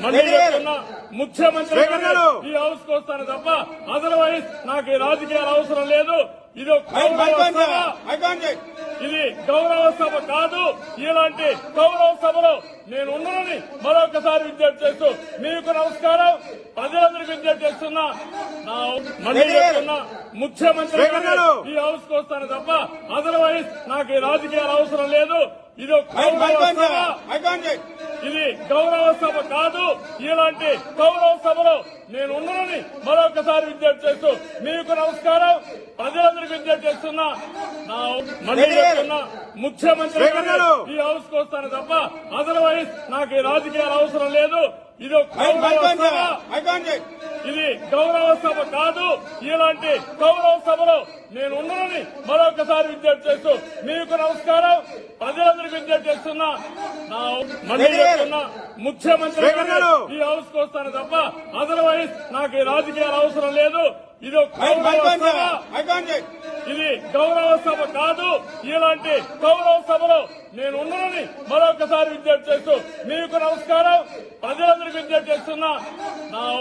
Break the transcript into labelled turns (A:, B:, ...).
A: మళ్ళీ చెప్తున్నా, ముఖ్యమంత్రి ఈ హౌస్ కు వస్తాను తప్ప అదర్వైజ్ నాకు ఈ రాజకీయాలు అవసరం లేదు. ఇది ఇది గౌరవ సభ కాదు. ఇలాంటి గౌరవ సభలో నేను ఉన్నానని మరొకసారి విజ్ఞప్తి చేస్తూ మీకు నమస్కారం. ప్రజలందరికీ విజ్ఞప్తి చేస్తున్నా, మళ్ళీ చెప్తున్నా, ముఖ్యమంత్రి ఈ హౌస్ కు వస్తాను తప్ప అదర్వైజ్ నాకు ఈ రాజకీయాలు అవసరం లేదు. ఇది ఇది గౌరవ సభ కాదు. ఇలాంటి గౌరవ సభలో నేను ఉన్నానని మరొకసారి విజ్ఞప్తి చేస్తూ మీకు నమస్కారం. ప్రజలందరికీ విజ్ఞప్తి చేస్తున్నా, మళ్ళీ చెప్తున్నా, ముఖ్యమంత్రి ఈ హౌస్ కు వస్తాను తప్ప అదర్వైజ్ నాకు ఈ రాజకీయాలు అవసరం లేదు. ఇది ఇది గౌరవ సభ కాదు. ఇలాంటి గౌరవ సభలో నేను ఉన్నానని మరొకసారి విజ్ఞప్తి చేస్తూ మీకు నమస్కారం. ప్రజలందరికీ విజ్ఞప్తి చేస్తున్నా, మళ్ళీ చెప్తున్నా, ముఖ్యమంత్రి ఈ హౌస్ కు వస్తాను తప్ప అదర్వైజ్ నాకు ఈ రాజకీయాలు అవసరం లేదు. ఇది ఇది గౌరవ సభ కాదు. ఇలాంటి గౌరవ సభలో నేను ఉన్నానని మరొకసారి విజ్ఞప్తి చేస్తూ మీకు నమస్కారం. ప్రజలందరికీ విజ్ఞప్తి చేస్తున్నా,